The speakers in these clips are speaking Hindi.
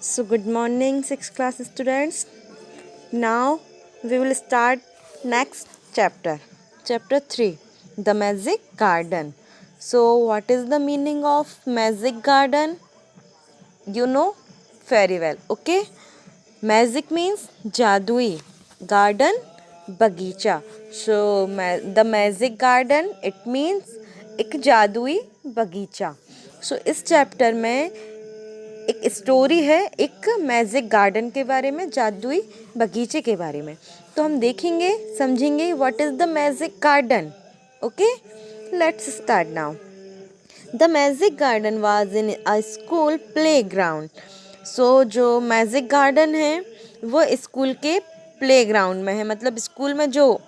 So, good morning, 6th class students. Now we will start next chapter. Chapter 3, The Magic Garden. So, what is the meaning of Magic Garden? You know very well, okay? Magic means jadui, garden, बगीचा. So, the Magic Garden, it means एक जादुई बगीचा. So, इस चैप्टर में एक स्टोरी है एक मैजिक गार्डन के बारे में, जादुई बगीचे के बारे में. तो हम देखेंगे, समझेंगे what is the magic garden. Okay, let's start now. The magic garden was in a school playground. So जो मैजिक गार्डन है वो स्कूल के प्लेग्राउंड में है, मतलब स्कूल में जो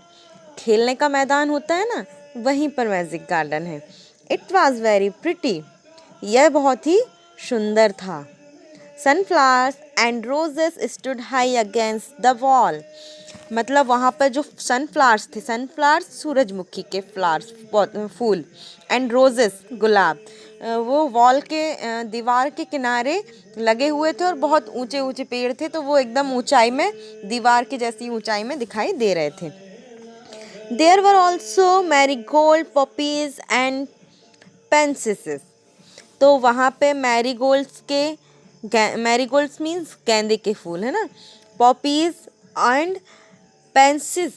खेलने का मैदान होता है ना, वहीं पर मैजिक गार्डन है. It was very pretty. यह बहुत ही सुंदर था. Sunflowers and roses stood high against the wall. मतलब वहाँ पर जो सनफ्लावर्स थे, सनफ्लावर्स सूरजमुखी के फ्लावर्स, फूल, एंड रोजेस गुलाब, वो वॉल के दीवार के किनारे लगे हुए थे और बहुत ऊंचे ऊंचे पेड़ थे, तो वो एकदम ऊंचाई में, दीवार की जैसी ऊंचाई में दिखाई दे रहे थे. There were also marigold, poppies and pansies. तो वहाँ पे मैरीगोल्ड्स मीन्स गेंदे के फूल, है ना. Poppies and pansies.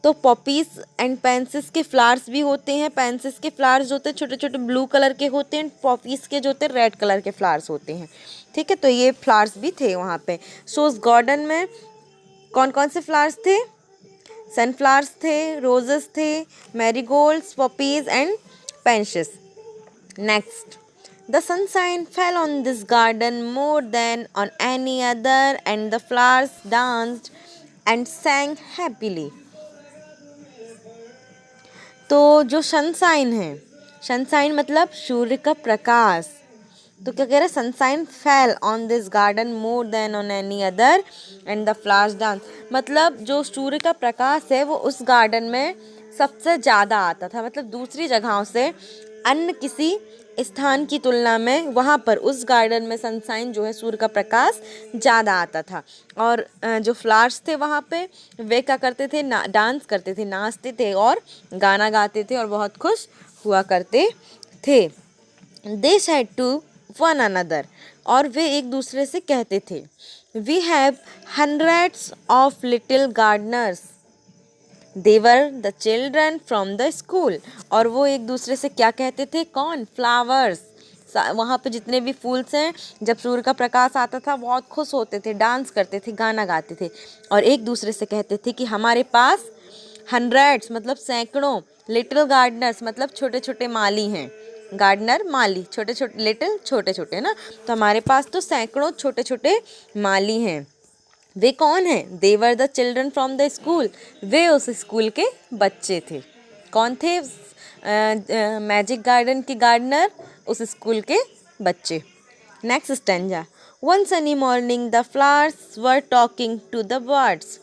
तो पॉपीज एंड पेंसिस के फ्लावर्स भी होते हैं. पेंसिस के फ्लावर्स जो होते हैं छोटे छोटे ब्लू कलर के होते हैं, पॉपीज के जो होते हैं रेड कलर के फ्लावर्स होते हैं. ठीक है, तो ये फ्लावर्स भी थे वहाँ पे. सो उस गार्डन में कौन कौन से फ्लावर्स थे? सनफ्लावर्स थे, रोजेस थे, marigolds, poppies and pansies. Next. The sunshine fell on this garden more than on any other, and the flowers danced and sang happily. तो जो सनशाइन है, सनशाइन मतलब सूर्य का प्रकाश. तो क्या कह रहे हैं? Sunshine fell on this garden more than on any other and the flowers dance. मतलब जो सूर्य का प्रकाश है वो उस गार्डन में सबसे ज़्यादा आता था. मतलब दूसरी जगहों से, अन्य किसी स्थान की तुलना में वहाँ पर उस गार्डन में सनशाइन जो है, सूर्य का प्रकाश ज़्यादा आता था. और जो फ्लावर्स थे वहाँ पे, वे क्या करते थे? डांस करते थे, नाचते थे और गाना गाते थे और बहुत खुश हुआ करते थे. They said to one another. और वे एक दूसरे से कहते थे, we have hundreds of little gardeners. They were the children from the school. और वो एक दूसरे से क्या कहते थे? कौन? फ्लावर्स. वहाँ पे जितने भी फूल्स हैं, जब सूर्य का प्रकाश आता था बहुत खुश होते थे, डांस करते थे, गाना गाते थे और एक दूसरे से कहते थे कि हमारे पास हंड्रेड्स मतलब सैकड़ों, लिटिल गार्डनर्स मतलब छोटे छोटे माली हैं. गार्डनर माली, छोटे छोटे, लिटिल छोटे छोटे ना, तो हमारे पास तो सैकड़ों छोटे छोटे माली हैं. वे कौन हैं? They were the children from the school. वे उस स्कूल के बच्चे थे. कौन थे? मैजिक गार्डन के गार्डनर, उस स्कूल के बच्चे. Next stanza. One sunny morning the flowers were talking to the birds.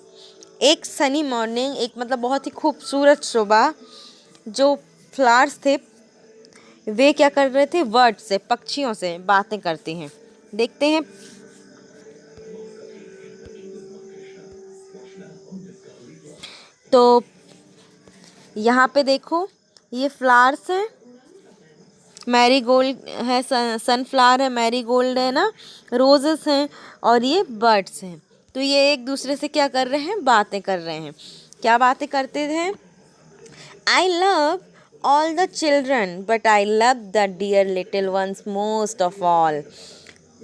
एक सनी मॉर्निंग, एक मतलब बहुत ही खूबसूरत सुबह, जो फ्लावर्स थे वे क्या कर रहे थे? बर्ड से, पक्षियों से बातें करते हैं. देखते हैं. तो यहाँ पे देखो, ये फ्लावर्स हैं, मैरीगोल्ड है, सनफ्लावर है, मैरीगोल्ड है ना, रोजेस हैं और ये बर्ड्स हैं. तो ये एक दूसरे से क्या कर रहे हैं? बातें कर रहे हैं. क्या बातें करते थे? I love all the children, but I love the dear little ones most of all,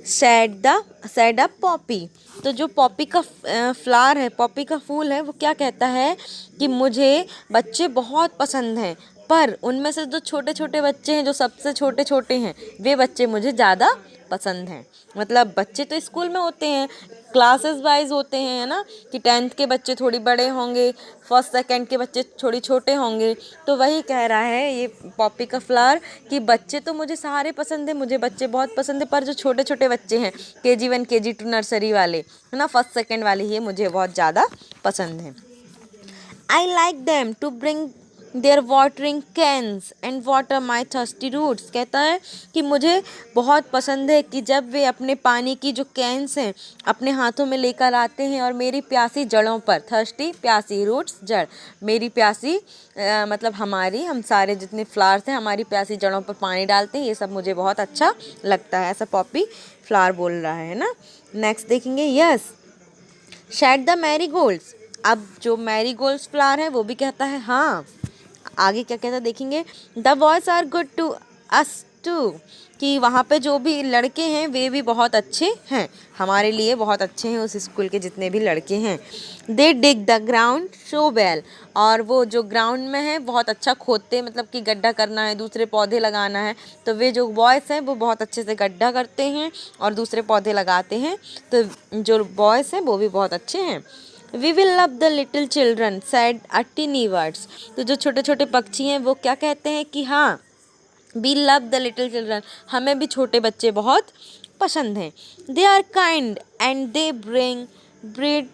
said a poppy. तो जो पॉपी का फ्लावर है, पॉपी का फूल है, वो क्या कहता है कि मुझे बच्चे बहुत पसंद हैं, पर उनमें से जो छोटे छोटे बच्चे हैं, जो सबसे छोटे छोटे हैं, वे बच्चे मुझे ज़्यादा पसंद हैं. मतलब बच्चे तो स्कूल में होते हैं, क्लासेस वाइज होते हैं, है ना, कि 10th के बच्चे थोड़ी बड़े होंगे, फर्स्ट सेकंड के बच्चे थोड़ी छोटे होंगे. तो वही कह रहा है ये पॉपी का फ्लावर कि बच्चे तो मुझे सारे पसंद हैं, मुझे बच्चे बहुत पसंद है, पर जो छोटे छोटे बच्चे हैं, KG1 KG2 नर्सरी वाले, है ना, फर्स्ट सेकंड वाले, ये मुझे बहुत ज़्यादा पसंद हैं. I like them to bring their watering cans and water my thirsty roots. कहता है कि मुझे बहुत पसंद है कि जब वे अपने पानी की जो कैंस हैं अपने हाथों में लेकर आते हैं और मेरी प्यासी जड़ों पर, थर्स्टी प्यासी, रूट्स जड़, मेरी प्यासी मतलब हम सारे जितने फ्लावर्स हैं हमारी प्यासी जड़ों पर पानी डालते हैं। ये सब मुझे बहुत अच्छा लगता है, ऐसा पॉपी फ्लावर बोल रहा है ना। नेक्स्ट देखेंगे, यस शेड द मैरीगोल्ड्स। अब जो मैरीगोल्ड्स फ्लावर है वो भी कहता है हाँ। आगे क्या कहता है देखेंगे, the boys are good to us too, कि वहाँ पे जो भी लड़के हैं वे भी बहुत अच्छे हैं, हमारे लिए बहुत अच्छे हैं उस स्कूल के जितने भी लड़के हैं। They dig the ground so well, और वो जो ग्राउंड में है बहुत अच्छा खोदते, मतलब कि गड्ढा करना है, दूसरे पौधे लगाना है, तो वे जो बॉयज़ हैं वो बहुत अच्छे से गड्ढा करते हैं और दूसरे पौधे लगाते हैं। तो जो बॉयज़ हैं वो भी बहुत अच्छे हैं। We will love the little children said a tiny words. तो जो छोटे छोटे पक्षी हैं वो क्या कहते हैं कि हाँ, we love the little children, हमें भी छोटे बच्चे बहुत पसंद हैं। They are kind and they bring breed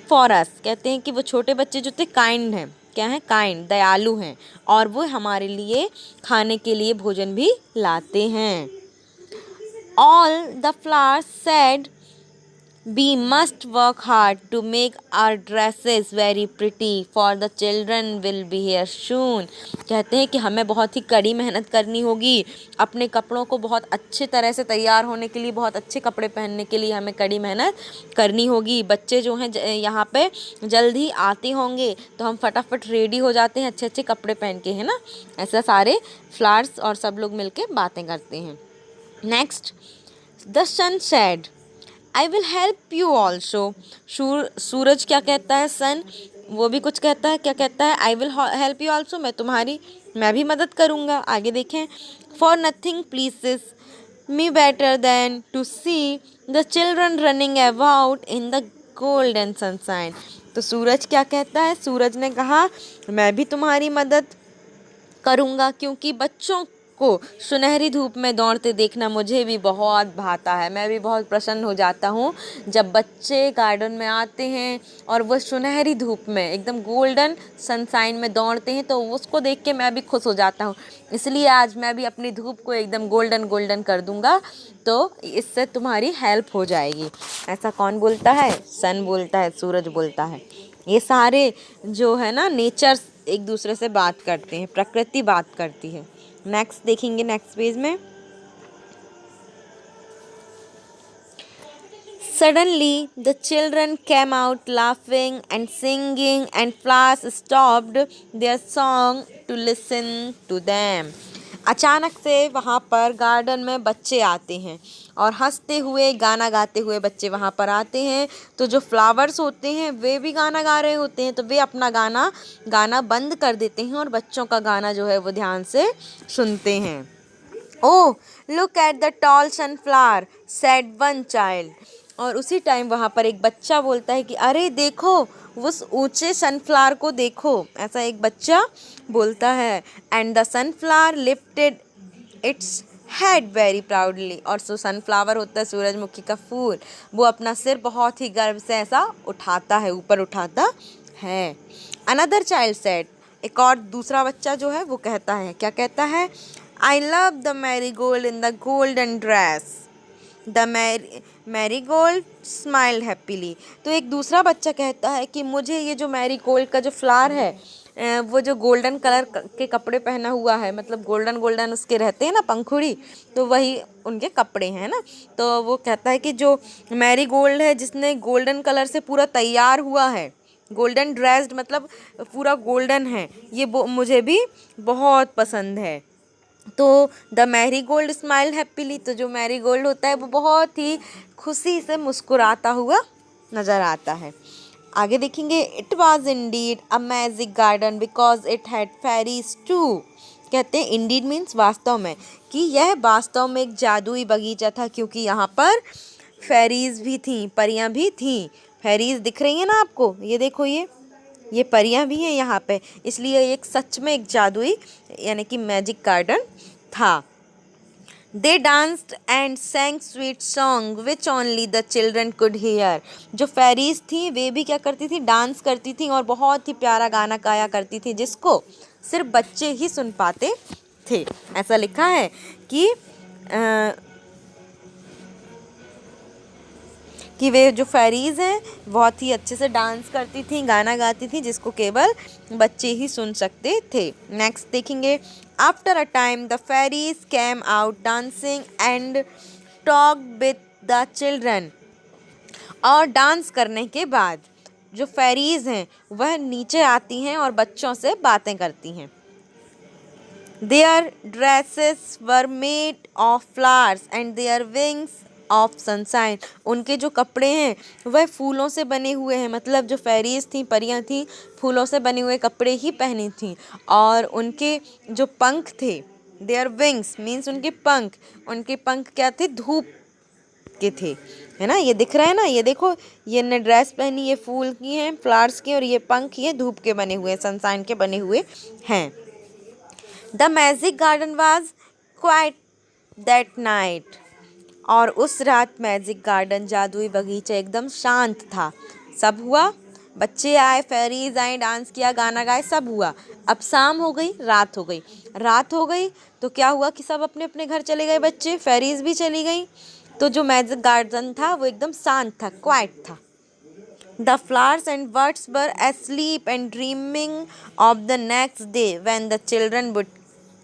for us. कहते हैं कि वो छोटे बच्चे जो थे काइंड हैं, क्या हैं, काइंड, दयालु हैं, और वो हमारे लिए खाने के लिए भोजन भी लाते हैं। All the flowers said we must work hard to make our dresses very pretty for the children will be here soon। कहते हैं कि हमें बहुत ही कड़ी मेहनत करनी होगी, अपने कपड़ों को बहुत अच्छे तरह से तैयार होने के लिए, बहुत अच्छे कपड़े पहनने के लिए हमें कड़ी मेहनत करनी होगी। बच्चे जो हैं यहाँ पे जल्द ही आते होंगे तो हम फटाफट रेडी हो जाते हैं अच्छे अच्छे कपड़े पहन के, है ना। ऐसा सारे फ्लावर्स और सब लोग मिलके बातें करते हैं। Next, the sun said I will help you also. सूरज क्या कहता है, सन वो भी कुछ कहता है, क्या कहता है, I will help you also, मैं भी मदद करूँगा। आगे देखें, for nothing pleases me better than to see the children running about in the golden sunshine. तो सूरज क्या कहता है, सूरज ने कहा मैं भी तुम्हारी मदद करूँगा क्योंकि बच्चों को सुनहरी धूप में दौड़ते देखना मुझे भी बहुत भाता है। मैं भी बहुत प्रसन्न हो जाता हूँ जब बच्चे गार्डन में आते हैं और वो सुनहरी धूप में एकदम गोल्डन सनशाइन में दौड़ते हैं, तो उसको देख के मैं भी खुश हो जाता हूँ। इसलिए आज मैं भी अपनी धूप को एकदम गोल्डन गोल्डन कर दूँगा, तो इससे तुम्हारी हेल्प हो जाएगी। ऐसा कौन बोलता है, सन बोलता है, सूरज बोलता है। ये सारे जो है ना नेचर एक दूसरे से बात करते हैं, प्रकृति बात करती है। नेक्स्ट देखेंगे, नेक्स्ट पेज में, suddenly the children came out laughing and singing and flowers stopped their song to listen to them. अचानक से वहाँ पर गार्डन में बच्चे आते हैं और हंसते हुए गाना गाते हुए बच्चे वहाँ पर आते हैं। तो जो फ्लावर्स होते हैं वे भी गाना गा रहे होते हैं, तो वे अपना गाना बंद कर देते हैं और बच्चों का गाना जो है वो ध्यान से सुनते हैं। Oh look at the tall sunflower said one child. और उसी टाइम वहाँ पर एक बच्चा बोलता है कि अरे देखो उस ऊंचे सनफ्लावर को देखो, ऐसा एक बच्चा बोलता है। And the sunflower lifted its head very proudly. और जो सनफ्लावर होता है सूरजमुखी का फूल, वो अपना सिर बहुत ही गर्व से ऐसा उठाता है, ऊपर उठाता है। अनदर चाइल्ड सेड, एक और दूसरा बच्चा जो है वो कहता है, क्या कहता है, I love the marigold in the golden dress. The marigold smiled happily. तो एक दूसरा बच्चा कहता है कि मुझे ये जो मैरीगोल्ड का जो फ्लावर है वो जो गोल्डन कलर के कपड़े पहना हुआ है, मतलब गोल्डन गोल्डन उसके रहते हैं ना पंखुड़ी, तो वही उनके कपड़े हैं ना। तो वो कहता है कि जो मैरीगोल्ड है जिसने गोल्डन कलर से पूरा तैयार हुआ है, गोल्डन ड्रेस्ड मतलब पूरा गोल्डन है, ये मुझे भी बहुत पसंद है। तो द मैरीगोल्ड स्माइल हैप्पीली। तो जो मैरीगोल्ड होता है वो बहुत ही खुशी से मुस्कुराता हुआ नज़र आता है। आगे देखेंगे, it was indeed a magic garden because it had fairies too. कहते हैं इंडीड मीन्स वास्तव में, कि यह वास्तव में एक जादुई बगीचा था क्योंकि यहाँ पर फेरीज भी थीं, परियाँ भी थीं। फेरीज दिख रही हैं ना आपको, ये देखो ये परियां भी हैं यहाँ पे, इसलिए एक सच में एक जादुई यानी कि मैजिक गार्डन था। They danced and sang sweet song which only the children could hear। जो फेरीज थी वे भी क्या करती थी, डांस करती थी और बहुत ही प्यारा गाना गाया करती थी जिसको सिर्फ बच्चे ही सुन पाते थे। ऐसा लिखा है कि वे जो फेरीज हैं बहुत ही अच्छे से डांस करती थी, गाना गाती थी, जिसको केवल बच्चे ही सुन सकते थे। नेक्स्ट देखेंगे, after a time the fairies came out dancing and talk with the children. और डांस करने के बाद जो फेरीज हैं वह नीचे आती हैं और बच्चों से बातें करती हैं। Their dresses were made of flowers and their wings of sunshine। उनके जो कपड़े हैं वह फूलों से बने हुए हैं, मतलब जो फेरीज थी, परियां थी, फूलों से बने हुए कपड़े ही पहनी थी। और उनके जो पंख थे, their wings मीन्स उनके पंख क्या थे, धूप के थे, है ना। ये दिख रहा है ना, ये देखो, ये ने ड्रेस पहनी, ये फूल की हैं, फ्लावर्स की, और ये पंख ये धूप के बने हुए, सनशाइन के बने हुए हैं। The magic garden was quite that night. और उस रात मैजिक गार्डन, जादुई बगीचा एकदम शांत था। सब हुआ, बच्चे आए, फेरीज आए, डांस किया, गाना गाए, सब हुआ। अब शाम हो गई, रात हो गई। रात हो गई तो क्या हुआ कि सब अपने अपने घर चले गए, बच्चे, फेरीज भी चली गई। तो जो मैजिक गार्डन था वो एकदम शांत था, क्वाइट था। The flowers and birds were asleep and dreaming of the next day when the children would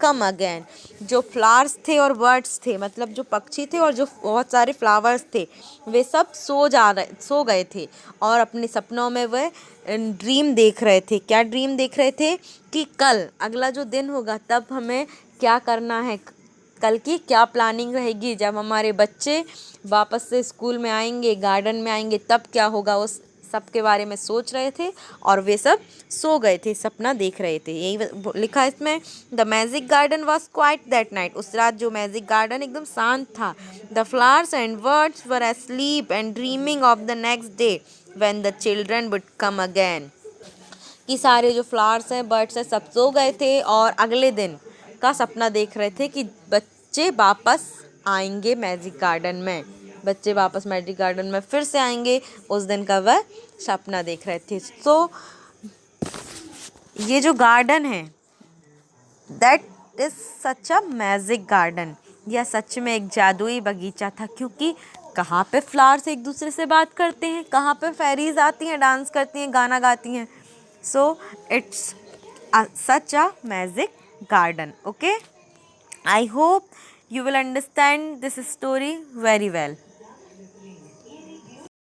come again। जो फ्लावर्स थे और बर्ड्स थे, मतलब जो पक्षी थे और जो बहुत सारे फ्लावर्स थे, वे सब सो गए थे और अपने सपनों में वह ड्रीम देख रहे थे। क्या ड्रीम देख रहे थे कि कल अगला जो दिन होगा तब हमें क्या करना है, कल की क्या प्लानिंग रहेगी, जब हमारे बच्चे वापस से स्कूल में आएंगे, गार्डन में आएंगे, तब क्या होगा, उस सब के बारे में सोच रहे थे। और वे सब सो गए थे, सपना देख रहे थे। यही लिखा है इसमें, the magic garden was quite that night. उस रात जो मैजिक गार्डन एकदम शांत था। The flowers and birds were asleep and dreaming of the next day when the children would come again. कि सारे जो फ्लावर्स हैं, बर्ड्स हैं, सब सो गए थे और अगले दिन का सपना देख रहे थे कि बच्चे वापस आएंगे मैजिक गार्डन में, बच्चे वापस मैजिक गार्डन में फिर से आएंगे, उस दिन का वह सपना देख रहे थे। तो ये जो गार्डन है, that is such a magic garden, यह सच में एक जादुई बगीचा था। क्योंकि कहाँ पे फ्लावर्स एक दूसरे से बात करते हैं, कहाँ पे फेरीज आती हैं, डांस करती हैं, गाना गाती हैं। So it's such a magic garden. Okay, I hope you will understand this story very well.